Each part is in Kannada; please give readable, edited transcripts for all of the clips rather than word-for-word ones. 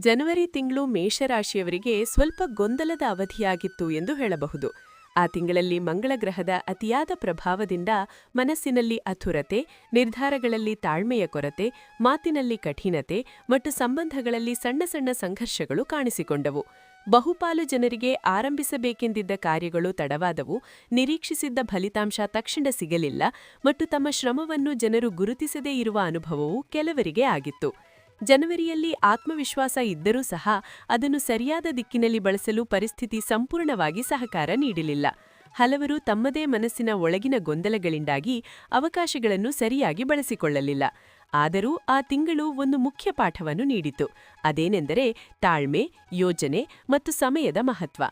ಜನವರಿ ತಿಂಗಳು ಮೇಷರಾಶಿಯವರಿಗೆ ಸ್ವಲ್ಪ ಗೊಂದಲದ ಅವಧಿಯಾಗಿತ್ತು ಎಂದು ಹೇಳಬಹುದು. ಆ ತಿಂಗಳಲ್ಲಿ ಮಂಗಳ ಗ್ರಹದ ಅತಿಯಾದ ಪ್ರಭಾವದಿಂದ ಮನಸ್ಸಿನಲ್ಲಿ ಅಥುರತೆ, ನಿರ್ಧಾರಗಳಲ್ಲಿ ತಾಳ್ಮೆಯ ಕೊರತೆ, ಮಾತಿನಲ್ಲಿ ಕಠಿಣತೆ ಮತ್ತು ಸಂಬಂಧಗಳಲ್ಲಿ ಸಣ್ಣ ಸಣ್ಣ ಸಂಘರ್ಷಗಳು ಕಾಣಿಸಿಕೊಂಡವು. ಬಹುಪಾಲು ಜನರಿಗೆ ಆರಂಭಿಸಬೇಕೆಂದಿದ್ದ ಕಾರ್ಯಗಳು ತಡವಾದವು, ನಿರೀಕ್ಷಿಸಿದ್ದ ಫಲಿತಾಂಶ ತಕ್ಷಣ ಸಿಗಲಿಲ್ಲ ಮತ್ತು ತಮ್ಮ ಶ್ರಮವನ್ನು ಜನರು ಗುರುತಿಸದೇ ಇರುವ ಅನುಭವವು ಕೆಲವರಿಗೆ ಆಗಿತ್ತು. ಜನವರಿಯಲ್ಲಿ ಆತ್ಮವಿಶ್ವಾಸ ಇದ್ದರೂ ಸಹ ಅದನ್ನು ಸರಿಯಾದ ದಿಕ್ಕಿನಲ್ಲಿ ಬಳಸಲು ಪರಿಸ್ಥಿತಿ ಸಂಪೂರ್ಣವಾಗಿ ಸಹಕಾರ ನೀಡಲಿಲ್ಲ. ಹಲವರು ತಮ್ಮದೇ ಮನಸ್ಸಿನ ಒಳಗಿನ ಗೊಂದಲಗಳಿಂದಾಗಿ ಅವಕಾಶಗಳನ್ನು ಸರಿಯಾಗಿ ಬಳಸಿಕೊಳ್ಳಲಿಲ್ಲ. ಆದರೂ ಆ ತಿಂಗಳು ಒಂದು ಮುಖ್ಯ ಪಾಠವನ್ನು ನೀಡಿತು. ಅದೇನೆಂದರೆ ತಾಳ್ಮೆ, ಯೋಜನೆ ಮತ್ತು ಸಮಯದ ಮಹತ್ವ.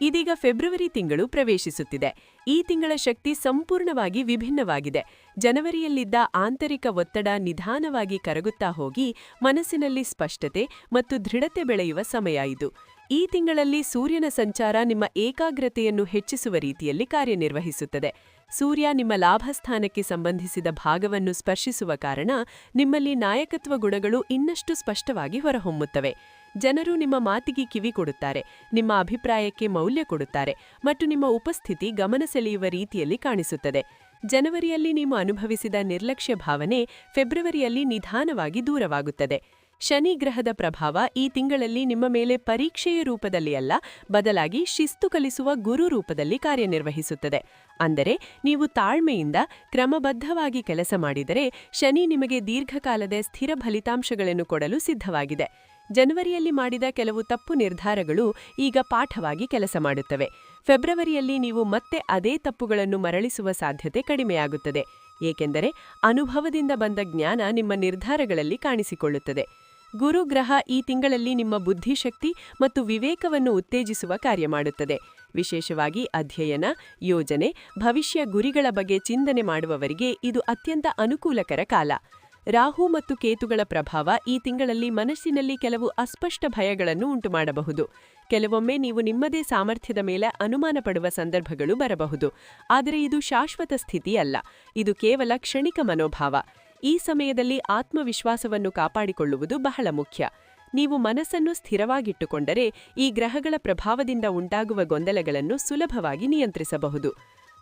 ಇದೀಗ ಫೆಬ್ರವರಿ ತಿಂಗಳು ಪ್ರವೇಶಿಸುತ್ತಿದೆ. ಈ ತಿಂಗಳ ಶಕ್ತಿ ಸಂಪೂರ್ಣವಾಗಿ ವಿಭಿನ್ನವಾಗಿದೆ. ಜನವರಿಯಲ್ಲಿದ್ದ ಆಂತರಿಕ ಒತ್ತಡ ನಿಧಾನವಾಗಿ ಕರಗುತ್ತಾ ಹೋಗಿ ಮನಸ್ಸಿನಲ್ಲಿ ಸ್ಪಷ್ಟತೆ ಮತ್ತು ದೃಢತೆ ಬೆಳೆಯುವ ಸಮಯ ಇದು. ಈ ತಿಂಗಳಲ್ಲಿ ಸೂರ್ಯನ ಸಂಚಾರ ನಿಮ್ಮ ಏಕಾಗ್ರತೆಯನ್ನು ಹೆಚ್ಚಿಸುವ ರೀತಿಯಲ್ಲಿ ಕಾರ್ಯನಿರ್ವಹಿಸುತ್ತದೆ. ಸೂರ್ಯ ನಿಮ್ಮ ಲಾಭಸ್ಥಾನಕ್ಕೆ ಸಂಬಂಧಿಸಿದ ಭಾಗವನ್ನು ಸ್ಪರ್ಶಿಸುವ ಕಾರಣ ನಿಮ್ಮಲ್ಲಿ ನಾಯಕತ್ವ ಗುಣಗಳು ಇನ್ನಷ್ಟು ಸ್ಪಷ್ಟವಾಗಿ ಹೊರಹೊಮ್ಮುತ್ತವೆ. ಜನರು ನಿಮ್ಮ ಮಾತಿಗೆ ಕಿವಿ ಕೊಡುತ್ತಾರೆ, ನಿಮ್ಮ ಅಭಿಪ್ರಾಯಕ್ಕೆ ಮೌಲ್ಯ ಕೊಡುತ್ತಾರೆ ಮತ್ತು ನಿಮ್ಮ ಉಪಸ್ಥಿತಿ ಗಮನ ಸೆಳೆಯುವ ರೀತಿಯಲ್ಲಿ ಕಾಣಿಸುತ್ತದೆ. ಜನವರಿಯಲ್ಲಿ ನೀವು ಅನುಭವಿಸಿದ ನಿರ್ಲಕ್ಷ್ಯ ಭಾವನೆ ಫೆಬ್ರವರಿಯಲ್ಲಿ ನಿಧಾನವಾಗಿ ದೂರವಾಗುತ್ತದೆ. ಶನಿ ಗ್ರಹದ ಪ್ರಭಾವ ಈ ತಿಂಗಳಲ್ಲಿ ನಿಮ್ಮ ಮೇಲೆ ಪರೀಕ್ಷೆಯ ರೂಪದಲ್ಲಿ ಅಲ್ಲ, ಬದಲಾಗಿ ಶಿಸ್ತು ಕಲಿಸುವ ಗುರು ರೂಪದಲ್ಲಿ ಕಾರ್ಯನಿರ್ವಹಿಸುತ್ತದೆ. ಅಂದರೆ ನೀವು ತಾಳ್ಮೆಯಿಂದ ಕ್ರಮಬದ್ಧವಾಗಿ ಕೆಲಸ ಮಾಡಿದರೆ ಶನಿ ನಿಮಗೆ ದೀರ್ಘಕಾಲದ ಸ್ಥಿರ ಫಲಿತಾಂಶಗಳನ್ನು ಕೊಡಲು ಸಿದ್ಧವಾಗಿದೆ. ಜನವರಿಯಲ್ಲಿ ಮಾಡಿದ ಕೆಲವು ತಪ್ಪು ನಿರ್ಧಾರಗಳು ಈಗ ಪಾಠವಾಗಿ ಕೆಲಸ ಮಾಡುತ್ತವೆ. ಫೆಬ್ರವರಿಯಲ್ಲಿ ನೀವು ಮತ್ತೆ ಅದೇ ತಪ್ಪುಗಳನ್ನು ಮರಳಿಸುವ ಸಾಧ್ಯತೆ ಕಡಿಮೆಯಾಗುತ್ತದೆ, ಏಕೆಂದರೆ ಅನುಭವದಿಂದ ಬಂದ ಜ್ಞಾನ ನಿಮ್ಮ ನಿರ್ಧಾರಗಳಲ್ಲಿ ಕಾಣಿಸಿಕೊಳ್ಳುತ್ತದೆ. ಗುರುಗ್ರಹ ಈ ತಿಂಗಳಲ್ಲಿ ನಿಮ್ಮ ಬುದ್ಧಿಶಕ್ತಿ ಮತ್ತು ವಿವೇಕವನ್ನು ಉತ್ತೇಜಿಸುವ ಕಾರ್ಯ ಮಾಡುತ್ತದೆ. ವಿಶೇಷವಾಗಿ ಅಧ್ಯಯನ, ಯೋಜನೆ, ಭವಿಷ್ಯ ಗುರಿಗಳ ಬಗ್ಗೆ ಚಿಂತನೆ ಮಾಡುವವರಿಗೆ ಇದು ಅತ್ಯಂತ ಅನುಕೂಲಕರ ಕಾಲ. ರಾಹು ಮತ್ತು ಕೇತುಗಳ ಪ್ರಭಾವ ಈ ತಿಂಗಳಲ್ಲಿ ಮನಸ್ಸಿನಲ್ಲಿ ಕೆಲವು ಅಸ್ಪಷ್ಟ ಭಯಗಳನ್ನು ಉಂಟುಮಾಡಬಹುದು. ಕೆಲವೊಮ್ಮೆ ನೀವು ನಿಮ್ಮದೇ ಸಾಮರ್ಥ್ಯದ ಮೇಲೆ ಅನುಮಾನ ಪಡುವ ಸಂದರ್ಭಗಳು ಬರಬಹುದು. ಆದರೆ ಇದು ಶಾಶ್ವತ ಸ್ಥಿತಿ ಅಲ್ಲ, ಇದು ಕೇವಲ ಕ್ಷಣಿಕ ಮನೋಭಾವ. ಈ ಸಮಯದಲ್ಲಿ ಆತ್ಮವಿಶ್ವಾಸವನ್ನು ಕಾಪಾಡಿಕೊಳ್ಳುವುದು ಬಹಳ ಮುಖ್ಯ. ನೀವು ಮನಸ್ಸನ್ನು ಸ್ಥಿರವಾಗಿಟ್ಟುಕೊಂಡರೆ ಈ ಗ್ರಹಗಳ ಪ್ರಭಾವದಿಂದ ಉಂಟಾಗುವ ಗೊಂದಲಗಳನ್ನು ಸುಲಭವಾಗಿ ನಿಯಂತ್ರಿಸಬಹುದು.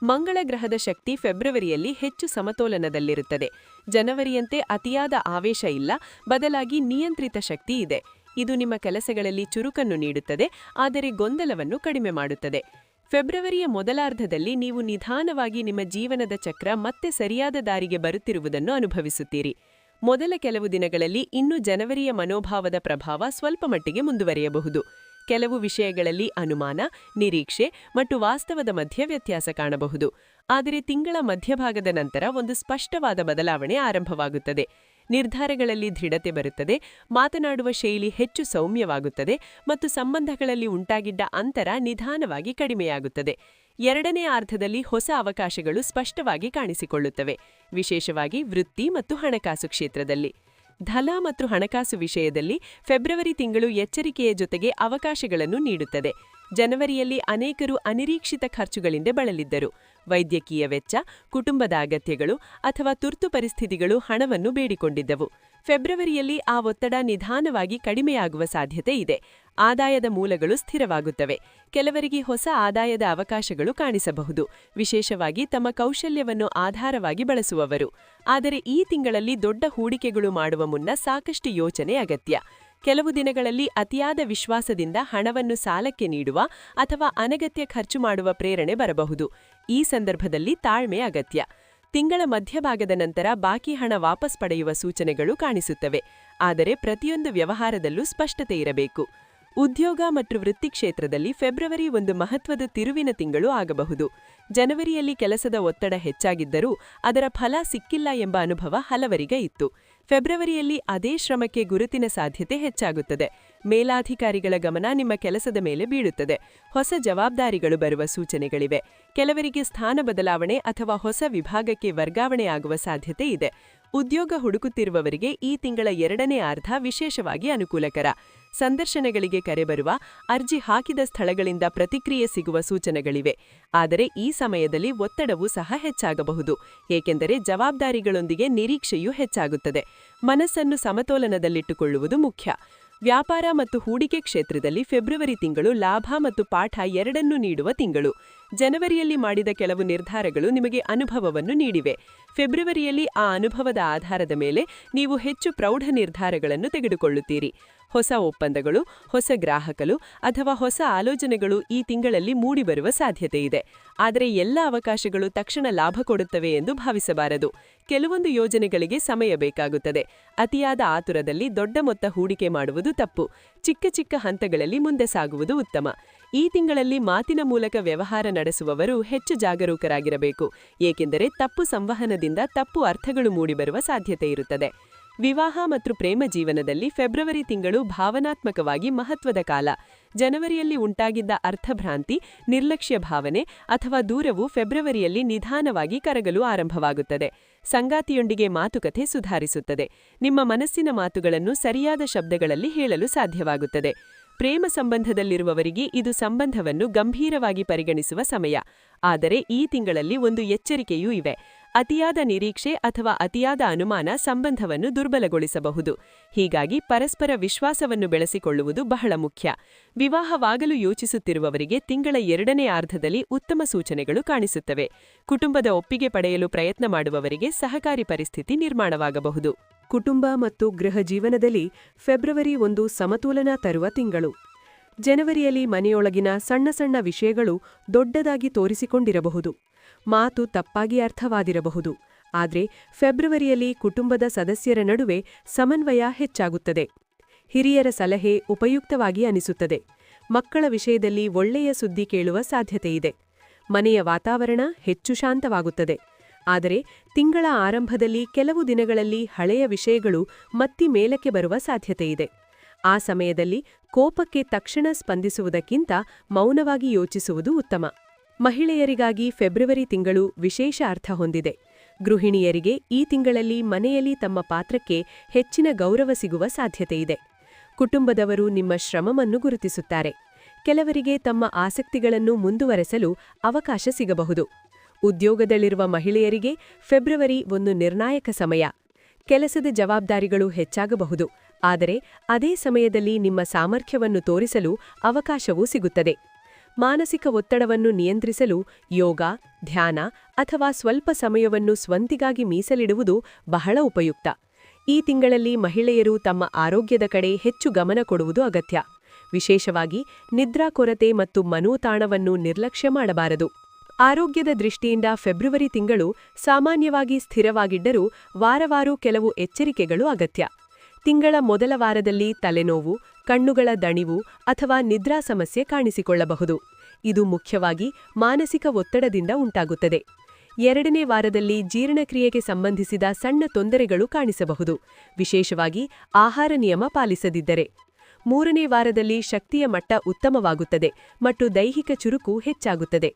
ಮಂಗಳ ಗ್ರಹದ ಶಕ್ತಿ ಫೆಬ್ರವರಿಯಲ್ಲಿ ಹೆಚ್ಚು ಸಮತೋಲನದಲ್ಲಿರುತ್ತದೆ. ಜನವರಿಯಂತೆ ಅತಿಯಾದ ಆವೇಶ ಇಲ್ಲ, ಬದಲಾಗಿ ನಿಯಂತ್ರಿತ ಶಕ್ತಿ ಇದೆ. ಇದು ನಿಮ್ಮ ಕೆಲಸಗಳಲ್ಲಿ ಚುರುಕನ್ನು ನೀಡುತ್ತದೆ, ಆದರೆ ಗೊಂದಲವನ್ನು ಕಡಿಮೆ ಮಾಡುತ್ತದೆ. ಫೆಬ್ರವರಿಯ ಮೊದಲಾರ್ಧದಲ್ಲಿ ನೀವು ನಿಧಾನವಾಗಿ ನಿಮ್ಮ ಜೀವನದ ಚಕ್ರ ಮತ್ತೆ ಸರಿಯಾದ ದಾರಿಗೆ ಬರುತ್ತಿರುವುದನ್ನು ಅನುಭವಿಸುತ್ತೀರಿ. ಮೊದಲ ಕೆಲವು ದಿನಗಳಲ್ಲಿ ಇನ್ನೂ ಜನವರಿಯ ಮನೋಭಾವದ ಪ್ರಭಾವ ಸ್ವಲ್ಪ ಮಟ್ಟಿಗೆ ಮುಂದುವರಿಯಬಹುದು. ಕೆಲವು ವಿಷಯಗಳಲ್ಲಿ ಅನುಮಾನ, ನಿರೀಕ್ಷೆ ಮತ್ತು ವಾಸ್ತವದ ಮಧ್ಯೆ ವ್ಯತ್ಯಾಸ ಕಾಣಬಹುದು. ಆದರೆ ತಿಂಗಳ ಮಧ್ಯಭಾಗದ ನಂತರ ಒಂದು ಸ್ಪಷ್ಟವಾದ ಬದಲಾವಣೆ ಆರಂಭವಾಗುತ್ತದೆ. ನಿರ್ಧಾರಗಳಲ್ಲಿ ದೃಢತೆ ಬರುತ್ತದೆ, ಮಾತನಾಡುವ ಶೈಲಿ ಹೆಚ್ಚು ಸೌಮ್ಯವಾಗುತ್ತದೆ ಮತ್ತು ಸಂಬಂಧಗಳಲ್ಲಿ ಉಂಟಾಗಿದ್ದ ಅಂತರ ನಿಧಾನವಾಗಿ ಕಡಿಮೆಯಾಗುತ್ತದೆ. ಎರಡನೇ ಅರ್ಧದಲ್ಲಿ ಹೊಸ ಅವಕಾಶಗಳು ಸ್ಪಷ್ಟವಾಗಿ ಕಾಣಿಸಿಕೊಳ್ಳುತ್ತವೆ, ವಿಶೇಷವಾಗಿ ವೃತ್ತಿ ಮತ್ತು ಹಣಕಾಸು ಕ್ಷೇತ್ರದಲ್ಲಿ. ಧನ ಮತ್ತು ಹಣಕಾಸು ವಿಷಯದಲ್ಲಿ ಫೆಬ್ರವರಿ ತಿಂಗಳು ಎಚ್ಚರಿಕೆಯ ಜೊತೆಗೆ ಅವಕಾಶಗಳನ್ನು ನೀಡುತ್ತದೆ. ಜನವರಿಯಲ್ಲಿ ಅನೇಕರು ಅನಿರೀಕ್ಷಿತ ಖರ್ಚುಗಳಿಂದ ಬಳಲಿದ್ದರು. ವೈದ್ಯಕೀಯ ವೆಚ್ಚ, ಕುಟುಂಬದ ಅಗತ್ಯಗಳು ಅಥವಾ ತುರ್ತು ಪರಿಸ್ಥಿತಿಗಳು ಹಣವನ್ನು ಬೇಡಿಕೊಂಡಿದ್ದವು. ಫೆಬ್ರವರಿಯಲ್ಲಿ ಆ ಒತ್ತಡ ನಿಧಾನವಾಗಿ ಕಡಿಮೆಯಾಗುವ ಸಾಧ್ಯತೆ ಇದೆ. ಆದಾಯದ ಮೂಲಗಳು ಸ್ಥಿರವಾಗುತ್ತವೆ. ಕೆಲವರಿಗೆ ಹೊಸ ಆದಾಯದ ಅವಕಾಶಗಳು ಕಾಣಿಸಬಹುದು, ವಿಶೇಷವಾಗಿ ತಮ್ಮ ಕೌಶಲ್ಯವನ್ನು ಆಧಾರವಾಗಿ ಬಳಸುವವರು. ಆದರೆ ಈ ತಿಂಗಳಲ್ಲಿ ದೊಡ್ಡ ಹೂಡಿಕೆಗಳು ಮಾಡುವ ಮುನ್ನ ಸಾಕಷ್ಟು ಯೋಚನೆ ಅಗತ್ಯ. ಕೆಲವು ದಿನಗಳಲ್ಲಿ ಅತಿಯಾದ ವಿಶ್ವಾಸದಿಂದ ಹಣವನ್ನು ಸಾಲಕ್ಕೆ ನೀಡುವ ಅಥವಾ ಅನಗತ್ಯ ಖರ್ಚು ಮಾಡುವ ಪ್ರೇರಣೆ ಬರಬಹುದು. ಈ ಸಂದರ್ಭದಲ್ಲಿ ತಾಳ್ಮೆ ಅಗತ್ಯ. ತಿಂಗಳ ಮಧ್ಯಭಾಗದ ನಂತರ ಬಾಕಿ ಹಣ ವಾಪಸ್ ಪಡೆಯುವ ಸೂಚನೆಗಳು ಕಾಣಿಸುತ್ತವೆ, ಆದರೆ ಪ್ರತಿಯೊಂದು ವ್ಯವಹಾರದಲ್ಲೂ ಸ್ಪಷ್ಟತೆ ಇರಬೇಕು. ಉದ್ಯೋಗ ಮತ್ತು ವೃತ್ತಿ ಕ್ಷೇತ್ರದಲ್ಲಿ ಫೆಬ್ರವರಿ ಒಂದು ಮಹತ್ವದ ತಿರುವಿನ ತಿಂಗಳು ಆಗಬಹುದು. ಜನವರಿಯಲ್ಲಿ ಕೆಲಸದ ಒತ್ತಡ ಹೆಚ್ಚಾಗಿದ್ದರೂ ಅದರ ಫಲ ಸಿಕ್ಕಿಲ್ಲ ಎಂಬ ಅನುಭವ ಹಲವರಿಗೆ ಇತ್ತು. ಫೆಬ್ರವರಿಯಲ್ಲಿ ಅದೇ ಶ್ರಮಕ್ಕೆ ಗುರುತಿನ ಸಾಧ್ಯತೆ ಹೆಚ್ಚಾಗುತ್ತದೆ. ಮೇಲಾಧಿಕಾರಿಗಳ ಗಮನ ನಿಮ್ಮ ಕೆಲಸದ ಮೇಲೆ ಬೀಳುತ್ತದೆ. ಹೊಸ ಜವಾಬ್ದಾರಿಗಳು ಬರುವ ಸೂಚನೆಗಳಿವೆ. ಕೆಲವರಿಗೆ ಸ್ಥಾನ ಬದಲಾವಣೆ ಅಥವಾ ಹೊಸ ವಿಭಾಗಕ್ಕೆ ವರ್ಗಾವಣೆಯಾಗುವ ಸಾಧ್ಯತೆ ಇದೆ. ಉದ್ಯೋಗ ಹುಡುಕುತ್ತಿರುವವರಿಗೆ ಈ ತಿಂಗಳ ಎರಡನೇ ಅರ್ಧ ವಿಶೇಷವಾಗಿ ಅನುಕೂಲಕರ. ಸಂದರ್ಶನಗಳಿಗೆ ಕರೆ ಬರುವ, ಅರ್ಜಿ ಹಾಕಿದ ಸ್ಥಳಗಳಿಂದ ಪ್ರತಿಕ್ರಿಯೆ ಸಿಗುವ ಸೂಚನೆಗಳಿವೆ. ಆದರೆ ಈ ಸಮಯದಲ್ಲಿ ಒತ್ತಡವೂ ಸಹ ಹೆಚ್ಚಾಗಬಹುದು, ಏಕೆಂದರೆ ಜವಾಬ್ದಾರಿಗಳೊಂದಿಗೆ ನಿರೀಕ್ಷೆಯೂ ಹೆಚ್ಚಾಗುತ್ತದೆ. ಮನಸ್ಸನ್ನು ಸಮತೋಲನದಲ್ಲಿಟ್ಟುಕೊಳ್ಳುವುದು ಮುಖ್ಯ. ವ್ಯಾಪಾರ ಮತ್ತು ಹೂಡಿಕೆ ಕ್ಷೇತ್ರದಲ್ಲಿ ಫೆಬ್ರವರಿ ತಿಂಗಳು ಲಾಭ ಮತ್ತು ಪಾಠ ಎರಡನ್ನೂ ನೀಡುವ ತಿಂಗಳು. ಜನವರಿಯಲ್ಲಿ ಮಾಡಿದ ಕೆಲವು ನಿರ್ಧಾರಗಳು ನಿಮಗೆ ಅನುಭವವನ್ನು ನೀಡಿವೆ. ಫೆಬ್ರವರಿಯಲ್ಲಿ ಆ ಅನುಭವದ ಆಧಾರದ ಮೇಲೆ ನೀವು ಹೆಚ್ಚು ಪ್ರೌಢ ನಿರ್ಧಾರಗಳನ್ನು ತೆಗೆದುಕೊಳ್ಳುತ್ತೀರಿ. ಹೊಸ ಒಪ್ಪಂದಗಳು, ಹೊಸ ಗ್ರಾಹಕರು ಅಥವಾ ಹೊಸ ಆಲೋಚನೆಗಳು ಈ ತಿಂಗಳಲ್ಲಿ ಮೂಡಿಬರುವ ಸಾಧ್ಯತೆಯಿದೆ. ಆದರೆ ಎಲ್ಲ ಅವಕಾಶಗಳು ತಕ್ಷಣ ಲಾಭ ಕೊಡುತ್ತವೆ ಎಂದು ಭಾವಿಸಬಾರದು. ಕೆಲವೊಂದು ಯೋಜನೆಗಳಿಗೆ ಸಮಯ ಬೇಕಾಗುತ್ತದೆ. ಅತಿಯಾದ ಆತುರದಲ್ಲಿ ದೊಡ್ಡ ಮೊತ್ತ ಹೂಡಿಕೆ ಮಾಡುವುದು ತಪ್ಪು. ಚಿಕ್ಕ ಚಿಕ್ಕ ಹಂತಗಳಲ್ಲಿ ಮುಂದೆ ಸಾಗುವುದು ಉತ್ತಮ. ಈ ತಿಂಗಳಲ್ಲಿ ಮಾತಿನ ಮೂಲಕ ವ್ಯವಹಾರ ನಡೆಸುವವರು ಹೆಚ್ಚು ಜಾಗರೂಕರಾಗಿರಬೇಕು, ಏಕೆಂದರೆ ತಪ್ಪು ಸಂವಹನದಿಂದ ತಪ್ಪು ಅರ್ಥಗಳು ಮೂಡಿಬರುವ ಸಾಧ್ಯತೆಯಿರುತ್ತದೆ. ವಿವಾಹ ಮತ್ತು ಪ್ರೇಮ ಜೀವನದಲ್ಲಿ ಫೆಬ್ರವರಿ ತಿಂಗಳು ಭಾವನಾತ್ಮಕವಾಗಿ ಮಹತ್ವದ ಕಾಲ. ಜನವರಿಯಲ್ಲಿ ಉಂಟಾಗಿದ್ದ ಅರ್ಥಭ್ರಾಂತಿ, ನಿರ್ಲಕ್ಷ್ಯ ಭಾವನೆ ಅಥವಾ ದೂರವು ಫೆಬ್ರವರಿಯಲ್ಲಿ ನಿಧಾನವಾಗಿ ಕರಗಲು ಆರಂಭವಾಗುತ್ತದೆ. ಸಂಗಾತಿಯೊಂದಿಗೆ ಮಾತುಕತೆ ಸುಧಾರಿಸುತ್ತದೆ. ನಿಮ್ಮ ಮನಸ್ಸಿನ ಮಾತುಗಳನ್ನು ಸರಿಯಾದ ಶಬ್ದಗಳಲ್ಲಿ ಹೇಳಲು ಸಾಧ್ಯವಾಗುತ್ತದೆ. ಪ್ರೇಮ ಸಂಬಂಧದಲ್ಲಿರುವವರಿಗೆ ಇದು ಸಂಬಂಧವನ್ನು ಗಂಭೀರವಾಗಿ ಪರಿಗಣಿಸುವ ಸಮಯ. ಆದರೆ ಈ ತಿಂಗಳಲ್ಲಿ ಒಂದು ಎಚ್ಚರಿಕೆಯೂ ಇವೆ. ಅತಿಯಾದ ನಿರೀಕ್ಷೆ ಅಥವಾ ಅತಿಯಾದ ಅನುಮಾನ ಸಂಬಂಧವನ್ನು ದುರ್ಬಲಗೊಳಿಸಬಹುದು. ಹೀಗಾಗಿ ಪರಸ್ಪರ ವಿಶ್ವಾಸವನ್ನು ಬೆಳೆಸಿಕೊಳ್ಳುವುದು ಬಹಳ ಮುಖ್ಯ. ವಿವಾಹವಾಗಲು ಯೋಚಿಸುತ್ತಿರುವವರಿಗೆ ತಿಂಗಳ ಎರಡನೇ ಅರ್ಧದಲ್ಲಿ ಉತ್ತಮ ಸೂಚನೆಗಳು ಕಾಣಿಸುತ್ತವೆ. ಕುಟುಂಬದ ಒಪ್ಪಿಗೆ ಪಡೆಯಲು ಪ್ರಯತ್ನ ಮಾಡುವವರಿಗೆ ಸಹಕಾರಿ ಪರಿಸ್ಥಿತಿ ನಿರ್ಮಾಣವಾಗಬಹುದು. ಕುಟುಂಬ ಮತ್ತು ಗೃಹ ಜೀವನದಲ್ಲಿ ಫೆಬ್ರವರಿ ಒಂದು ಸಮತೋಲನ ತರುವ ತಿಂಗಳು. ಜನವರಿಯಲ್ಲಿ ಮನೆಯೊಳಗಿನ ಸಣ್ಣ ಸಣ್ಣ ವಿಷಯಗಳು ದೊಡ್ಡದಾಗಿ ತೋರಿಸಿಕೊಂಡಿರಬಹುದು. ಮಾತು ತಪ್ಪಾಗಿ ಅರ್ಥವಾದಿರಬಹುದು. ಆದರೆ ಫೆಬ್ರವರಿಯಲ್ಲಿ ಕುಟುಂಬದ ಸದಸ್ಯರ ನಡುವೆ ಸಮನ್ವಯ ಹೆಚ್ಚಾಗುತ್ತದೆ. ಹಿರಿಯರ ಸಲಹೆ ಉಪಯುಕ್ತವಾಗಿ ಅನಿಸುತ್ತದೆ. ಮಕ್ಕಳ ವಿಷಯದಲ್ಲಿ ಒಳ್ಳೆಯ ಸುದ್ದಿ ಕೇಳುವ ಸಾಧ್ಯತೆಯಿದೆ. ಮನೆಯ ವಾತಾವರಣ ಹೆಚ್ಚು ಶಾಂತವಾಗುತ್ತದೆ. ಆದರೆ ತಿಂಗಳ ಆರಂಭದಲ್ಲಿ ಕೆಲವು ದಿನಗಳಲ್ಲಿ ಹಳೆಯ ವಿಷಯಗಳು ಮತ್ತೆ ಮೇಲಕ್ಕೆ ಬರುವ ಸಾಧ್ಯತೆಯಿದೆ. ಆ ಸಮಯದಲ್ಲಿ ಕೋಪಕ್ಕೆ ತಕ್ಷಣ ಸ್ಪಂದಿಸುವುದಕ್ಕಿಂತ ಮೌನವಾಗಿ ಯೋಚಿಸುವುದು ಉತ್ತಮ. ಮಹಿಳೆಯರಿಗಾಗಿ ಫೆಬ್ರವರಿ ತಿಂಗಳು ವಿಶೇಷ ಅರ್ಥ ಹೊಂದಿದೆ. ಗೃಹಿಣಿಯರಿಗೆ ಈ ತಿಂಗಳಲ್ಲಿ ಮನೆಯಲ್ಲಿ ತಮ್ಮ ಪಾತ್ರಕ್ಕೆ ಹೆಚ್ಚಿನ ಗೌರವ ಸಿಗುವ ಸಾಧ್ಯತೆಯಿದೆ. ಕುಟುಂಬದವರು ನಿಮ್ಮ ಶ್ರಮವನ್ನು ಗುರುತಿಸುತ್ತಾರೆ. ಕೆಲವರಿಗೆ ತಮ್ಮ ಆಸಕ್ತಿಗಳನ್ನು ಮುಂದುವರೆಸಲು ಅವಕಾಶ ಸಿಗಬಹುದು. ಉದ್ಯೋಗದಲ್ಲಿರುವ ಮಹಿಳೆಯರಿಗೆ ಫೆಬ್ರವರಿ ಒಂದು ನಿರ್ಣಾಯಕ ಸಮಯ. ಕೆಲಸದ ಜವಾಬ್ದಾರಿಗಳು ಹೆಚ್ಚಾಗಬಹುದು, ಆದರೆ ಅದೇ ಸಮಯದಲ್ಲಿ ನಿಮ್ಮ ಸಾಮರ್ಥ್ಯವನ್ನು ತೋರಿಸಲು ಅವಕಾಶವೂ ಸಿಗುತ್ತದೆ. ಮಾನಸಿಕ ಒತ್ತಡವನ್ನು ನಿಯಂತ್ರಿಸಲು ಯೋಗ, ಧ್ಯಾನ ಅಥವಾ ಸ್ವಲ್ಪ ಸಮಯವನ್ನು ಸ್ವಂತಿಗಾಗಿ ಮೀಸಲಿಡುವುದು ಬಹಳ ಉಪಯುಕ್ತ. ಈ ತಿಂಗಳಲ್ಲಿ ಮಹಿಳೆಯರು ತಮ್ಮ ಆರೋಗ್ಯದ ಕಡೆ ಹೆಚ್ಚು ಗಮನ ಕೊಡುವುದು ಅಗತ್ಯ. ವಿಶೇಷವಾಗಿ ನಿದ್ರಾ ಕೊರತೆ ಮತ್ತು ಮನೋತಾಣವನ್ನು ನಿರ್ಲಕ್ಷ್ಯ ಮಾಡಬಾರದು. ಆರೋಗ್ಯದ ದೃಷ್ಟಿಯಿಂದ ಫೆಬ್ರವರಿ ತಿಂಗಳು ಸಾಮಾನ್ಯವಾಗಿ ಸ್ಥಿರವಾಗಿದ್ದರೂ ವಾರವಾರು ಕೆಲವು ಎಚ್ಚರಿಕೆಗಳು ಅಗತ್ಯ. ತಿಂಗಳ ಮೊದಲ ವಾರದಲ್ಲಿ ತಲೆನೋವು, ಕಣ್ಣುಗಳ ದಣಿವು ಅಥವಾ ನಿದ್ರಾ ಸಮಸ್ಯೆ ಕಾಣಿಸಿಕೊಳ್ಳಬಹುದು. ಇದು ಮುಖ್ಯವಾಗಿ ಮಾನಸಿಕ ಒತ್ತಡದಿಂದ ಉಂಟಾಗುತ್ತದೆ. ಎರಡನೇ ವಾರದಲ್ಲಿ ಜೀರ್ಣಕ್ರಿಯೆಗೆ ಸಂಬಂಧಿಸಿದ ಸಣ್ಣ ತೊಂದರೆಗಳು ಕಾಣಿಸಬಹುದು, ವಿಶೇಷವಾಗಿ ಆಹಾರ ನಿಯಮ ಪಾಲಿಸದಿದ್ದರೆ. ಮೂರನೇ ವಾರದಲ್ಲಿ ಶಕ್ತಿಯ ಮಟ್ಟ ಉತ್ತಮವಾಗುತ್ತದೆ ಮತ್ತು ದೈಹಿಕ ಚುರುಕು ಹೆಚ್ಚಾಗುತ್ತದೆ.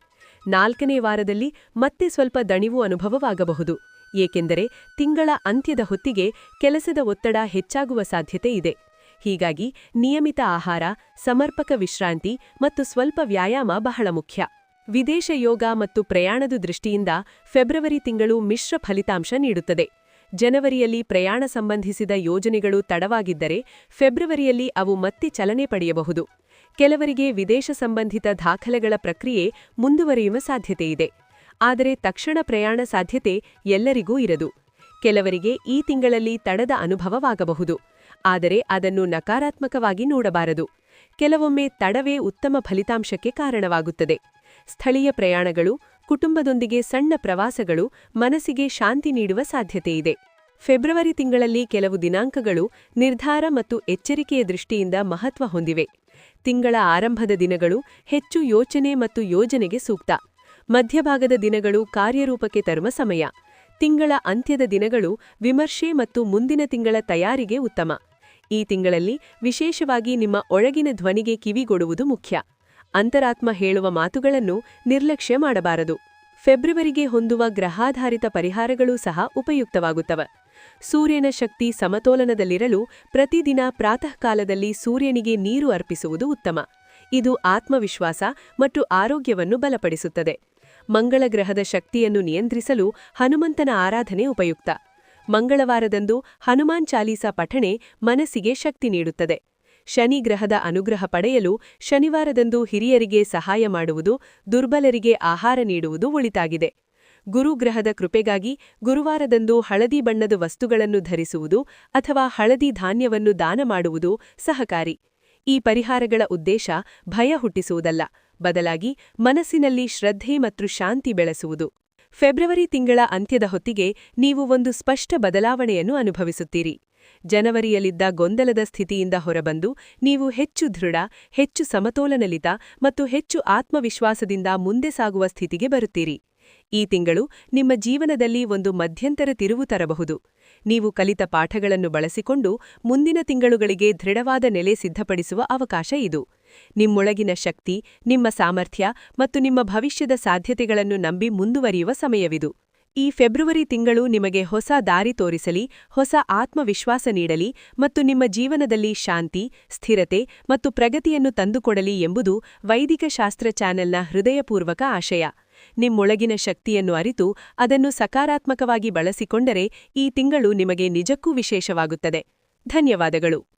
ನಾಲ್ಕನೇ ವಾರದಲ್ಲಿ ಮತ್ತೆ ಸ್ವಲ್ಪ ದಣಿವು ಅನುಭವವಾಗಬಹುದು, ಏಕೆಂದರೆ ತಿಂಗಳ ಅಂತ್ಯದ ಹೊತ್ತಿಗೆ ಕೆಲಸದ ಒತ್ತಡ ಹೆಚ್ಚಾಗುವ ಸಾಧ್ಯತೆ ಇದೆ. ಹೀಗಾಗಿ ನಿಯಮಿತ ಆಹಾರ, ಸಮರ್ಪಕ ವಿಶ್ರಾಂತಿ ಮತ್ತು ಸ್ವಲ್ಪ ವ್ಯಾಯಾಮ ಬಹಳ ಮುಖ್ಯ. ವಿದೇಶ ಯೋಗ ಮತ್ತು ಪ್ರಯಾಣದ ದೃಷ್ಟಿಯಿಂದ ಫೆಬ್ರವರಿ ತಿಂಗಳು ಮಿಶ್ರ ಫಲಿತಾಂಶ ನೀಡುತ್ತದೆ. ಜನವರಿಯಲ್ಲಿ ಪ್ರಯಾಣ ಸಂಬಂಧಿಸಿದ ಯೋಜನೆಗಳು ತಡವಾಗಿದ್ದರೆ ಫೆಬ್ರವರಿಯಲ್ಲಿ ಅವು ಮತ್ತೆ ಚಲನೆ ಪಡೆಯಬಹುದು. ಕೆಲವರಿಗೆ ವಿದೇಶ ಸಂಬಂಧಿತ ದಾಖಲೆಗಳ ಪ್ರಕ್ರಿಯೆ ಮುಂದುವರಿಯುವ ಸಾಧ್ಯತೆಯಿದೆ. ಆದರೆ ತಕ್ಷಣ ಪ್ರಯಾಣ ಸಾಧ್ಯತೆ ಎಲ್ಲರಿಗೂ ಇರದು. ಕೆಲವರಿಗೆ ಈ ತಿಂಗಳಲ್ಲಿ ತಡದ ಅನುಭವವಾಗಬಹುದು, ಆದರೆ ಅದನ್ನು ನಕಾರಾತ್ಮಕವಾಗಿ ನೋಡಬಾರದು. ಕೆಲವೊಮ್ಮೆ ತಡವೇ ಉತ್ತಮ ಫಲಿತಾಂಶಕ್ಕೆ ಕಾರಣವಾಗುತ್ತದೆ. ಸ್ಥಳೀಯ ಪ್ರಯಾಣಗಳು, ಕುಟುಂಬದೊಂದಿಗೆ ಸಣ್ಣ ಪ್ರವಾಸಗಳು ಮನಸ್ಸಿಗೆ ಶಾಂತಿ ನೀಡುವ ಸಾಧ್ಯತೆಯಿದೆ. ಫೆಬ್ರವರಿ ತಿಂಗಳಲ್ಲಿ ಕೆಲವು ದಿನಾಂಕಗಳು ನಿರ್ಧಾರ ಮತ್ತು ಎಚ್ಚರಿಕೆಯ ದೃಷ್ಟಿಯಿಂದ ಮಹತ್ವ ಹೊಂದಿವೆ. ತಿಂಗಳ ಆರಂಭದ ದಿನಗಳು ಹೆಚ್ಚು ಯೋಚನೆ ಮತ್ತು ಯೋಜನೆಗೆ ಸೂಕ್ತ. ಮಧ್ಯಭಾಗದ ದಿನಗಳು ಕಾರ್ಯರೂಪಕ್ಕೆ ತರುವ ಸಮಯ. ತಿಂಗಳ ಅಂತ್ಯದ ದಿನಗಳು ವಿಮರ್ಶೆ ಮತ್ತು ಮುಂದಿನ ತಿಂಗಳ ತಯಾರಿಗೆ ಉತ್ತಮ. ಈ ತಿಂಗಳಲ್ಲಿ ವಿಶೇಷವಾಗಿ ನಿಮ್ಮ ಒಳಗಿನ ಧ್ವನಿಗೆ ಕಿವಿಗೊಡುವುದು ಮುಖ್ಯ. ಅಂತರಾತ್ಮ ಹೇಳುವ ಮಾತುಗಳನ್ನು ನಿರ್ಲಕ್ಷ್ಯ ಮಾಡಬಾರದು. ಫೆಬ್ರವರಿಗೆ ಹೊಂದುವ ಗ್ರಹಾಧಾರಿತ ಪರಿಹಾರಗಳೂ ಸಹ ಉಪಯುಕ್ತವಾಗುತ್ತವೆ. ಸೂರ್ಯನ ಶಕ್ತಿ ಸಮತೋಲನದಲ್ಲಿರಲು ಪ್ರತಿದಿನ ಪ್ರಾತಃಕಾಲದಲ್ಲಿ ಸೂರ್ಯನಿಗೆ ನೀರು ಅರ್ಪಿಸುವುದು ಉತ್ತಮ. ಇದು ಆತ್ಮವಿಶ್ವಾಸ ಮತ್ತು ಆರೋಗ್ಯವನ್ನು ಬಲಪಡಿಸುತ್ತದೆ. ಮಂಗಳ ಗ್ರಹದ ಶಕ್ತಿಯನ್ನು ನಿಯಂತ್ರಿಸಲು ಹನುಮಂತನ ಆರಾಧನೆ ಉಪಯುಕ್ತ. ಮಂಗಳವಾರದಂದು ಹನುಮಾನ್ ಚಾಲೀಸಾ ಪಠಣೆ ಮನಸ್ಸಿಗೆ ಶಕ್ತಿ ನೀಡುತ್ತದೆ. ಶನಿ ಗ್ರಹದ ಅನುಗ್ರಹ ಪಡೆಯಲು ಶನಿವಾರದಂದು ಹಿರಿಯರಿಗೆ ಸಹಾಯ ಮಾಡುವುದು, ದುರ್ಬಲರಿಗೆ ಆಹಾರ ನೀಡುವುದು ಒಳಿತಾಗಿದೆ. ಗುರುಗ್ರಹದ ಕೃಪೆಗಾಗಿ ಗುರುವಾರದಂದು ಹಳದಿ ಬಣ್ಣದ ವಸ್ತುಗಳನ್ನು ಧರಿಸುವುದು ಅಥವಾ ಹಳದಿ ಧಾನ್ಯವನ್ನು ದಾನ ಮಾಡುವುದು ಸಹಕಾರಿ. ಈ ಪರಿಹಾರಗಳ ಉದ್ದೇಶ ಭಯ ಹುಟ್ಟಿಸುವುದಲ್ಲ, ಬದಲಾಗಿ ಮನಸ್ಸಿನಲ್ಲಿ ಶ್ರದ್ಧೆ ಮತ್ತು ಶಾಂತಿ ಬೆಳೆಸುವುದು. ಫೆಬ್ರವರಿ ತಿಂಗಳ ಅಂತ್ಯದ ಹೊತ್ತಿಗೆ ನೀವು ಒಂದು ಸ್ಪಷ್ಟ ಬದಲಾವಣೆಯನ್ನು ಅನುಭವಿಸುತ್ತೀರಿ. ಜನವರಿಯಲ್ಲಿದ್ದ ಗೊಂದಲದ ಸ್ಥಿತಿಯಿಂದ ಹೊರಬಂದು ನೀವು ಹೆಚ್ಚು ದೃಢ, ಹೆಚ್ಚು ಸಮತೋಲನಲಿತ ಮತ್ತು ಹೆಚ್ಚು ಆತ್ಮವಿಶ್ವಾಸದಿಂದ ಮುಂದೆ ಸಾಗುವ ಸ್ಥಿತಿಗೆ ಬರುತ್ತೀರಿ. ಈ ತಿಂಗಳು ನಿಮ್ಮ ಜೀವನದಲ್ಲಿ ಒಂದು ಮಧ್ಯಂತರ ತಿರುವು ತರಬಹುದು. ನೀವು ಕಲಿತ ಪಾಠಗಳನ್ನು ಬಳಸಿಕೊಂಡು ಮುಂದಿನ ತಿಂಗಳುಗಳಿಗೆ ದೃಢವಾದ ನೆಲೆ ಸಿದ್ಧಪಡಿಸುವ ಅವಕಾಶ ಇದು. ನಿಮ್ಮೊಳಗಿನ ಶಕ್ತಿ, ನಿಮ್ಮ ಸಾಮರ್ಥ್ಯ ಮತ್ತು ನಿಮ್ಮ ಭವಿಷ್ಯದ ಸಾಧ್ಯತೆಗಳನ್ನು ನಂಬಿ ಮುಂದುವರಿಯುವ ಸಮಯವಿದು. ಈ ಫೆಬ್ರವರಿ ತಿಂಗಳು ನಿಮಗೆ ಹೊಸ ದಾರಿ ತೋರಿಸಲಿ, ಹೊಸ ಆತ್ಮವಿಶ್ವಾಸ ನೀಡಲಿ ಮತ್ತು ನಿಮ್ಮ ಜೀವನದಲ್ಲಿ ಶಾಂತಿ, ಸ್ಥಿರತೆ ಮತ್ತು ಪ್ರಗತಿಯನ್ನು ತಂದುಕೊಡಲಿ ಎಂಬುದು ವೈದಿಕ ಶಾಸ್ತ್ರ ಚಾನೆಲ್ನ ಹೃದಯಪೂರ್ವಕ ಆಶಯ. ನಿಮ್ಮೊಳಗಿನ ಶಕ್ತಿಯನ್ನು ಅರಿತು ಅದನ್ನು ಸಕಾರಾತ್ಮಕವಾಗಿ ಬಳಸಿಕೊಂಡರೆ ಈ ತಿಂಗಳು ನಿಮಗೆ ನಿಜಕ್ಕೂ ವಿಶೇಷವಾಗುತ್ತದೆ. ಧನ್ಯವಾದಗಳು.